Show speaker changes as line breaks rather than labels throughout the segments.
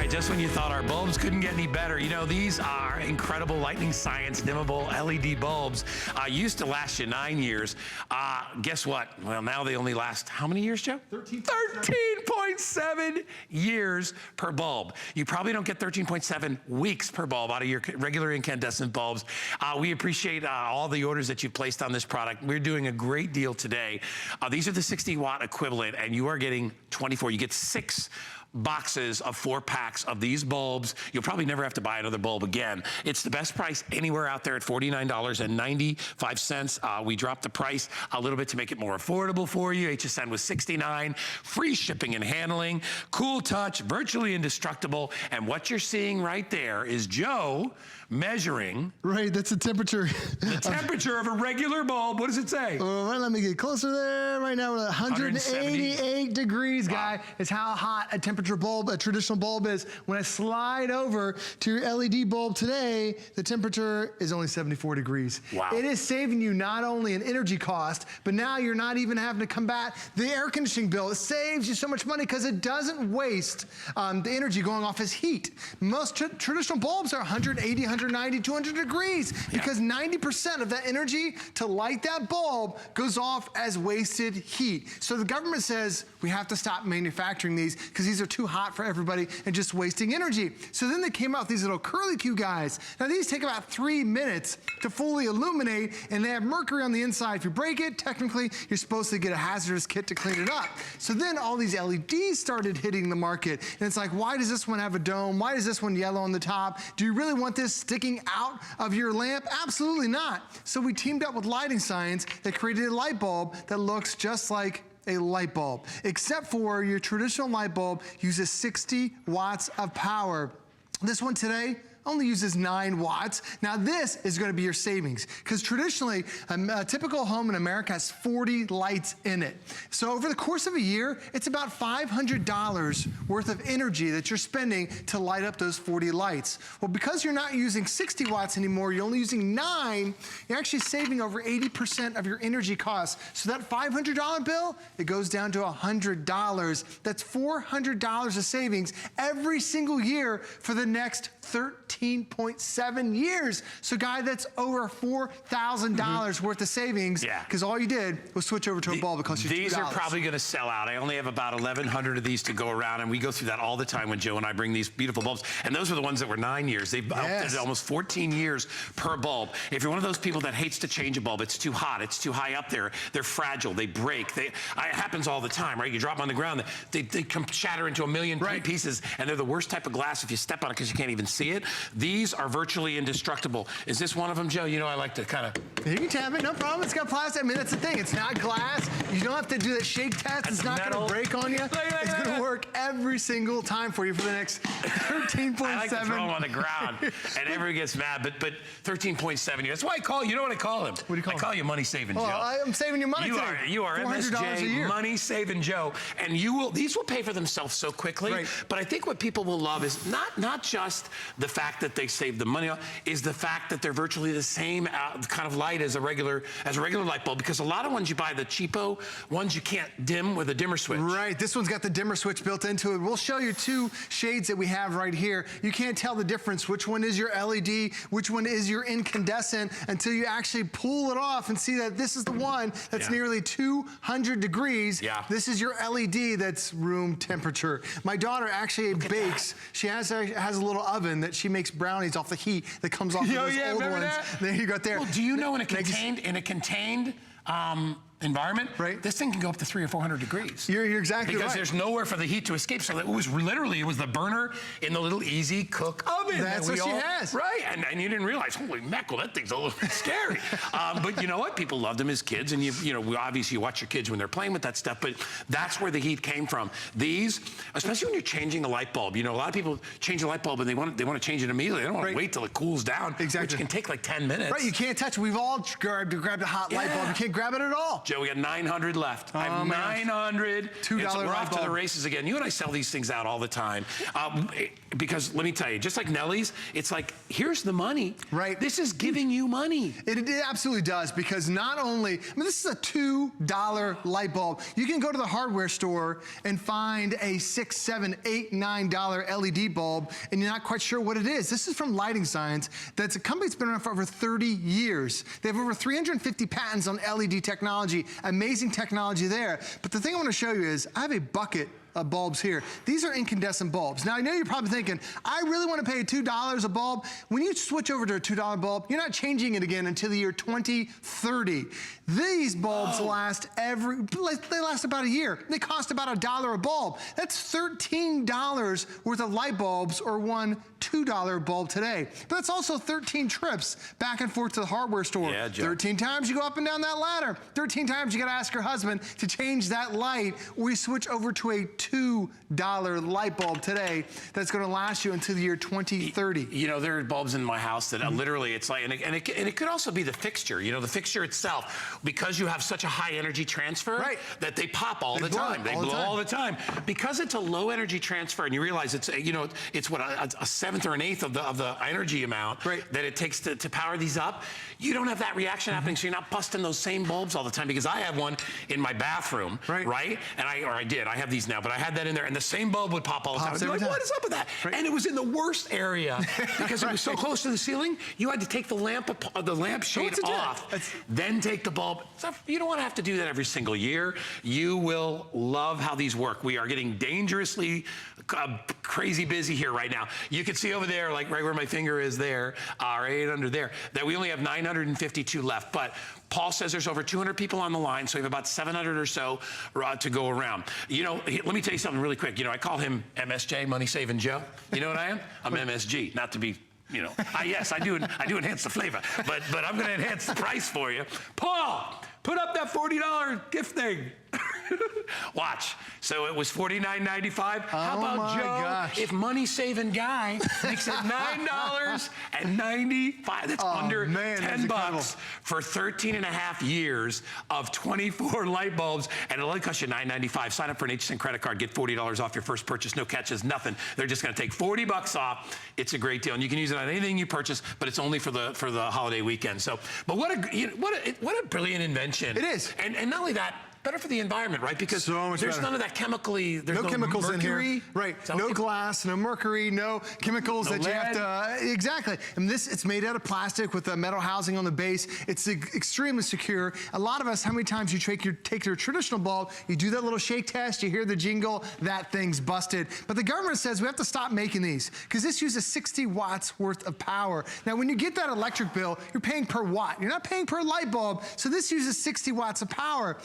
right, just when you thought our bulbs couldn't get any better, you know, these are incredible Lightning Science dimmable LED bulbs. Used to last you 9 years. Guess what? Well, now they only last how many years, Joe? 13.7 years per bulb. You probably don't get 13.7 weeks per bulb out of your regular incandescent bulbs. We appreciate all the orders that you've placed on this product. We're doing a great deal today. These are the 60-watt equivalent, and you are getting 24. You get 6 boxes of 4 packs of these bulbs. You'll probably never have to buy another bulb again. It's the best price anywhere out there at $49.95. We dropped the price a little bit to make it more affordable for you. HSN was $69. Free shipping and handling. Cool touch, virtually indestructible. And what you're seeing right there is Joe measuring.
Right, that's the temperature.
The temperature of a regular bulb. What does it say?
Let me get closer there. Right now we're at 188 degrees, guy. Is how hot a temperature bulb, a traditional bulb is. When I slide over to your LED bulb today, the temperature is only 74 degrees.
Wow.
It is saving you not only an energy cost, but now you're not even having to combat the air conditioning bill. It saves you so much money because it doesn't waste the energy going off as heat. Most traditional bulbs are 180, 190, 200 degrees because 90% of that energy to light that bulb goes off as wasted heat. So the government says we have to stop manufacturing these because these are too hot for everybody and just wasting energy. So then they came out with these little curly Q guys. Now these take about 3 minutes to fully illuminate, and they have mercury on the inside. If you break it, technically you're supposed to get a hazardous kit to clean it up. So then all these LEDs started hitting the market, and it's like, why does this one have a dome? Why is this one yellow on the top? Do you really want this sticking out of your lamp? Absolutely not. So we teamed up with Lighting Science that created a light bulb that looks just like a light bulb, except for your traditional light bulb uses 60 watts of power. This one today only uses 9 watts. Now this is gonna be your savings, because traditionally, a typical home in America has 40 lights in it. So over the course of a year, it's about $500 worth of energy that you're spending to light up those 40 lights. Well, because you're not using 60 watts anymore, you're only using 9, you're actually saving over 80% of your energy costs. So that $500 bill, it goes down to $100. That's $400 of savings every single year for the next 13.7 years. So guy, that's over $4,000 worth of savings.
Yeah.
Because all you did was switch over to a bulb that cost you $2.
These are probably gonna sell out. I only have about 1,100 of these to go around, and we go through that all the time when Joe and I bring these beautiful bulbs. And those are the ones that were 9 years. They've outdid almost 14 years per bulb. If you're one of those people that hates to change a bulb, it's too hot, it's too high up there, they're fragile, they break. It happens all the time, right? You drop them on the ground, they come shatter into a million pieces, and they're the worst type of glass if you step on it because you can't even see it. These are virtually indestructible. Is this one of them, Joe? You know, I like to kind of...
You can tap it, no problem. It's got plastic. I mean, that's the thing. It's not glass. You don't have to do that shake test. It's not going to break on you. It's going to work every single time for you for the next 13.7.
I like to throw them on the ground, and everyone gets mad, but 13.7 years. That's why I call you. You know what I call him? What do you call him? I call you Money Saving Joe.
I'm saving you money today.
You are MSJ, Money Saving Joe, and these will pay for themselves so quickly. But I think what people will love is not just the fact that they save the money, is the fact that they're virtually the same kind of light as a regular light bulb, because a lot of ones you buy, the cheapo ones, you can't dim with a dimmer switch. Right,
this one's got the dimmer switch built into it. We'll show you 2 shades that we have right here. You can't tell the difference, which one is your LED, which one is your incandescent, until you actually pull it off and see that this is the one that's nearly 200 degrees. This is your LED that's room temperature. My daughter actually bakes. She has a little oven that she makes brownies off the heat that comes off of those old ones. There you go, there.
Well, do you know in a contained environment, this thing can go up to 300 or 400 degrees.
You're exactly right.
Because there's nowhere for the heat to escape. So it was the burner in the little easy cook oven.
That's what she has.
Right, and you didn't realize, holy mackerel, that thing's a little bit scary. But you know what? People loved them as kids, and you know, obviously you watch your kids when they're playing with that stuff, but that's where the heat came from. These, especially when you're changing a light bulb, you know, a lot of people change a light bulb and they want to change it immediately. They don't want to wait till it cools down, which can take like 10 minutes.
Right, you can't touch it. We've all grabbed a hot light bulb. You can't grab it at all.
Joe, we got 900 left. I have 900.
$2
We're off to the races again. You and I sell these things out all the time. Because let me tell you, just like Nellie's, it's like, here's the money.
Right.
This is giving you money.
It absolutely does, because not only, I mean, this is a $2 light bulb. You can go to the hardware store and find a $6, $7, $8, $9 LED bulb, and you're not quite sure what it is. This is from Lighting Science. That's a company that's been around for over 30 years. They have over 350 patents on LED technology. Amazing technology there. But the thing I want to show you is, I have a bucket of bulbs here. These are incandescent bulbs. Now, I know you're probably thinking, I really want to pay $2 a bulb. When you switch over to a $2 bulb, you're not changing it again until the year 2030. These bulbs last they last about a year. They cost about $1 a bulb. That's $13 worth of light bulbs, or one $2 bulb today. But that's also 13 trips back and forth to the hardware store.
Yeah, Joe.
13 times you go up and down that ladder. 13 times you gotta ask your husband to change that light, or you switch over to a $2 light bulb today that's gonna last you until the year 2030.
You know, there are bulbs in my house that literally, it's like, and it could also be the fixture, you know, the fixture itself, because you have such a high energy transfer that they pop all the time. They blow all the time. Because it's a low energy transfer, and you realize it's, you know, it's what, a seventh or an eighth of the energy amount that it takes to power these up. You don't have that reaction happening, so you're not busting those same bulbs all the time, because I have one in my bathroom, right? And I have these now, but I had that in there, and the same bulb would pop all the time. I'd be like, what is up with that? And it was in the worst area, because it was so close to the ceiling, you had to take the lampshade off, then take the bulb. So you don't want to have to do that every single year. You will love how these work. We are getting dangerously crazy busy here right now. You can see over there, like right where my finger is there, right under there, that we only have 952 left. But Paul says there's over 200 people on the line, so we have about 700 or so to go around. You know, let me tell you something really quick. You know, I call him MSJ, Money Saving Joe. You know what I am? I'm MSG, not to be, you know. Yes, I do enhance the flavor, but I'm going to enhance the price for you. Paul, put up that $40 gift thing. Watch. So it was $49.95. How about Joe? If Money Saving Guy makes it $9.95, that's under 10 bucks for 13 and a half years of 24 light bulbs, and it'll only cost you $9.95. Sign up for an HSN credit card, get $40 off your first purchase, no catches, nothing. They're just going to take 40 bucks off. It's a great deal, and you can use it on anything you purchase, but it's only for the holiday weekend. So, but what a brilliant invention.
It is,
and not only that, better for the environment, right? Because there's none of that chemically, there's no
chemicals
mercury
in here. Right, no glass, no mercury, no chemicals that you have to, exactly. And it's made out of plastic with a metal housing on the base. It's extremely secure. A lot of us, how many times you take your traditional bulb, you do that little shake test, you hear the jingle, that thing's busted. But the government says we have to stop making these, because this uses 60 watts worth of power. Now, when you get that electric bill, you're paying per watt. You're not paying per light bulb, so this uses 60 watts of power.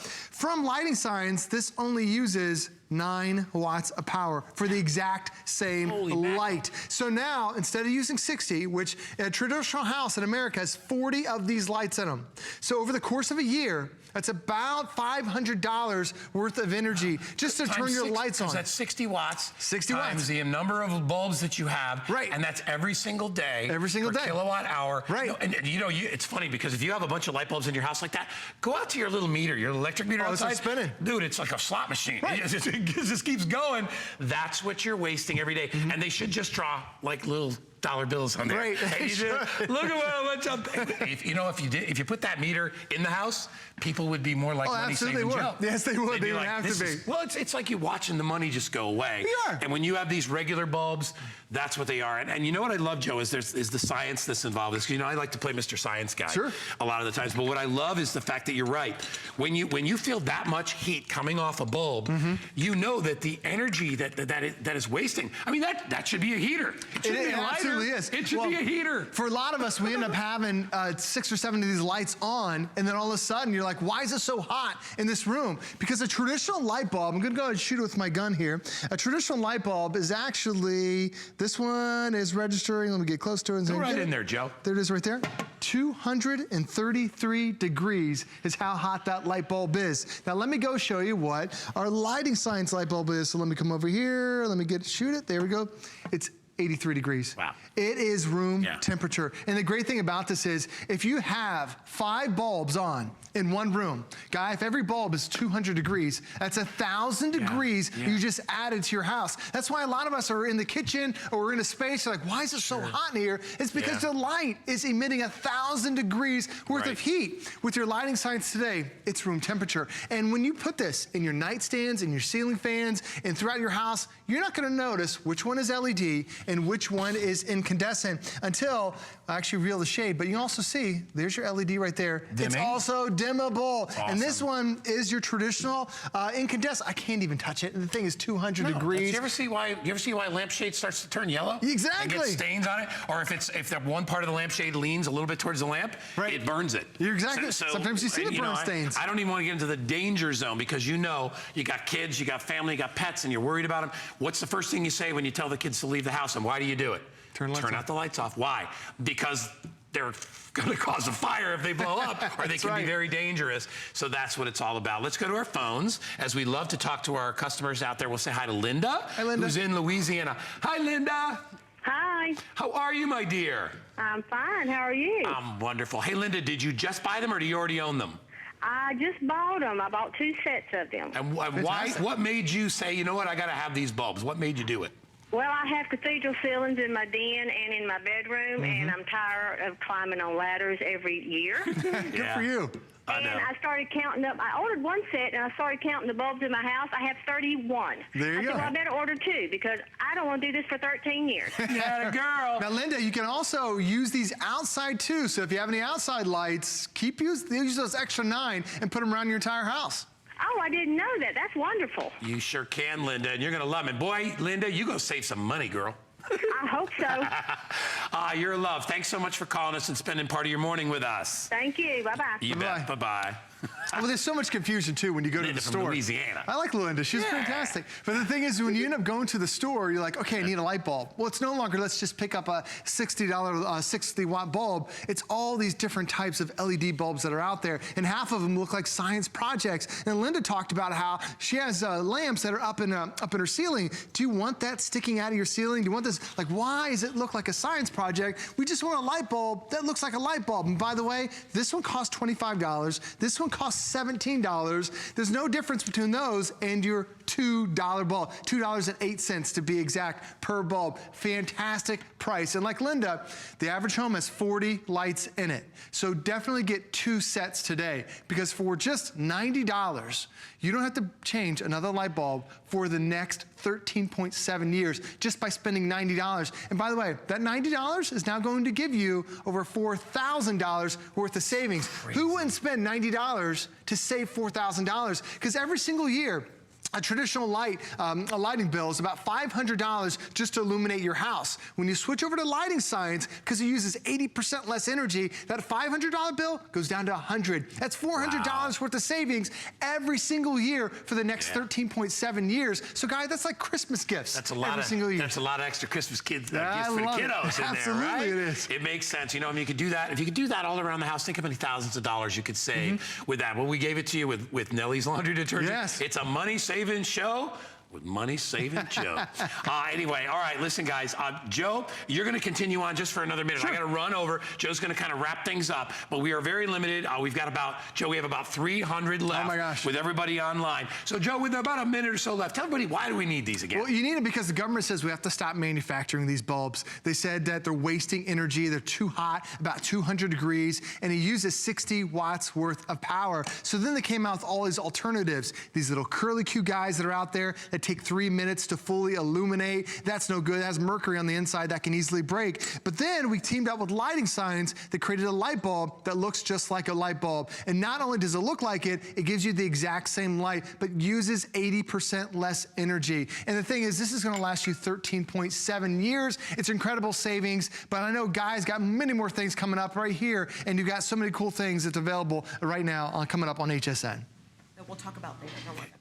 From Lighting Science, this only uses 9 watts of power for the exact same light. So now, instead of using 60, which a traditional house in America has 40 of these lights in them. So over the course of a year, that's about $500 worth of energy just to turn your lights on.
That's 60 watts.
60 watts.
Times the number of bulbs that you have.
Right.
And that's every single day.
Every single day.
Kilowatt hour.
Right.
And you know, it's funny, because if you have a bunch of light bulbs in your house like that, go out to your little meter, your electric meter outside.
It's spinning.
Dude, it's like a slot machine.
Right.
It just keeps going. That's what you're wasting every day. And they should just draw like little dollar bills on there.
Right.
Look at how much I'm paying. If you put that meter in the house, people would be more like Money Saving Joe.
Yes, they would. They would have to be.
Well, it's like you watching the money just go away.
We are.
And when you have these regular bulbs, that's what they are. And you know what I love, Joe, is the science that's involved. You know, I like to play Mr. Science Guy a lot of the times. But what I love is the fact that you're right. When you feel that much heat coming off a bulb, you know that the energy that is wasting. I mean, that should be a heater. It should be a lighter.
Absolutely is.
It should be a heater.
For a lot of us, we end up having 6 or 7 of these lights on, and then all of a sudden you're like, why is it so hot in this room? Because a traditional light bulb, I'm gonna go ahead and shoot it with my gun here. A traditional light bulb is actually, this one is registering. Let me get close to it.
Go right in there, Joe.
There it is right there. 233 degrees is how hot that light bulb is. Now let me go show you what our Lighting Science light bulb is. So let me come over here. Let me shoot it. There we go. It's 83 degrees.
Wow.
It is room temperature. And the great thing about this is if you have 5 bulbs on in one room, Guy, if every bulb is 200 degrees, that's 1,000 degrees you just added to your house. That's why a lot of us are in the kitchen or we're in a space, like, why is it so hot in here? It's because the light is emitting 1,000 degrees worth of heat. With your lighting science today, it's room temperature. And when you put this in your nightstands, in your ceiling fans, and throughout your house, you're not gonna notice which one is LED and which one is incandescent until I actually reveal the shade. But you can also see, there's your LED right there. It's also dimmable. Awesome. And this one is your traditional incandescent. I can't even touch it. And the thing is 200 degrees.
Do you ever see why a lampshade starts to turn yellow?
Exactly.
And get stains on it? Or if that one part of the lampshade leans a little bit towards the lamp, it burns it.
You're exactly. Sometimes you see the burn stains.
I don't even want to get into the danger zone because you got kids, you got family, you got pets, and you're worried about them. What's the first thing you say when you tell the kids to leave the house, and why do you do it? Turn out the lights off. Why? Because they're going to cause a fire if they blow up, or they can be very dangerous. So that's what it's all about. Let's go to our phones, as we love to talk to our customers out there. We'll say hi to Linda, who's in Louisiana. Hi, Linda.
Hi.
How are you, my dear?
I'm fine. How are you?
I'm wonderful. Hey, Linda, did you just buy them, or do you already own them?
I just bought them. I bought 2 sets of them.
And why? What made you say, you know what, I got to have these bulbs? What made you do it?
Well, I have cathedral ceilings in my den and in my bedroom, and I'm tired of climbing on ladders every year.
Good for you.
And I started counting up. I ordered 1 set, and I started counting the bulbs in my house. I have 31.
There you go.
I said, well, I better order 2 because I don't want to do this for 13 years.
Yeah, girl.
Now, Linda, you can also use these outside too. So if you have any outside lights, use those extra 9 and put them around your entire house.
Oh, I didn't know that. That's wonderful.
You sure can, Linda, and you're going to love it. Boy, Linda, you go save some money, girl.
I hope so.
You're a love. Thanks so much for calling us and spending part of your morning with us.
Thank you. Bye-bye.
You bet. Bye-bye.
Well, there's so much confusion, too, when you go to the store.
From Louisiana.
I like Linda. She's fantastic. But the thing is, when you end up going to the store, you're like, okay, I need a light bulb. Well, it's no longer, let's just pick up a $60, 60-watt bulb. It's all these different types of LED bulbs that are out there, and half of them look like science projects. And Linda talked about how she has lamps that are up in her ceiling. Do you want that sticking out of your ceiling? Do you want this? Like, why does it look like a science project? We just want a light bulb that looks like a light bulb. And by the way, this one costs $25. This one costs $17. There's no difference between those and your $2 bulb, $2.08 to be exact per bulb. Fantastic price. And like Linda, the average home has 40 lights in it. So definitely get 2 sets today, because for just $90, you don't have to change another light bulb for the next 13.7 years just by spending $90. And by the way, that $90 is now going to give you over $4,000 worth of savings. Who wouldn't spend $90 to save $4,000? Because every single year, a traditional a lighting bill is about $500 just to illuminate your house. When you switch over to lighting science, because it uses 80% less energy, that $500 bill goes down to $100. That's $400 worth of savings every single year for the next 13.7 years. So, guys, that's like Christmas gifts.
That's a lot
every single year.
That's a lot of extra Christmas gifts for the kiddos in
Absolutely
there, right?
It is.
It makes sense. You know, I mean, you could do that. If you could do that all around the house, think how many thousands of dollars you could save with that. Well, we gave it to you with Nellie's laundry detergent.
Yes.
It's a money-saving show with money-saving Joe. Anyway, all right, listen, guys. Joe, you're going to continue on just for another minute. I got to run over. Joe's going to kind of wrap things up, but we are very limited. We have about 300 left.
Oh, my gosh.
With everybody online. So, Joe, with about a minute or so left, tell everybody, why do we need these again?
Well, you need it because the government says we have to stop manufacturing these bulbs. They said that they're wasting energy. They're too hot, about 200 degrees, and it uses 60 watts worth of power. So then they came out with all these alternatives, these little curly-Q guys that are out there that take 3 minutes to fully illuminate. That's no good. It has mercury on the inside that can easily break. But then we teamed up with lighting science that created a light bulb that looks just like a light bulb. And not only does it look like it, it gives you the exact same light, but uses 80% less energy. And the thing is, this is going to last you 13.7 years. It's incredible savings, but I know Guy's got many more things coming up right here, and you've got so many cool things that's available right now coming up on HSN.
That we'll talk about later. Don't worry.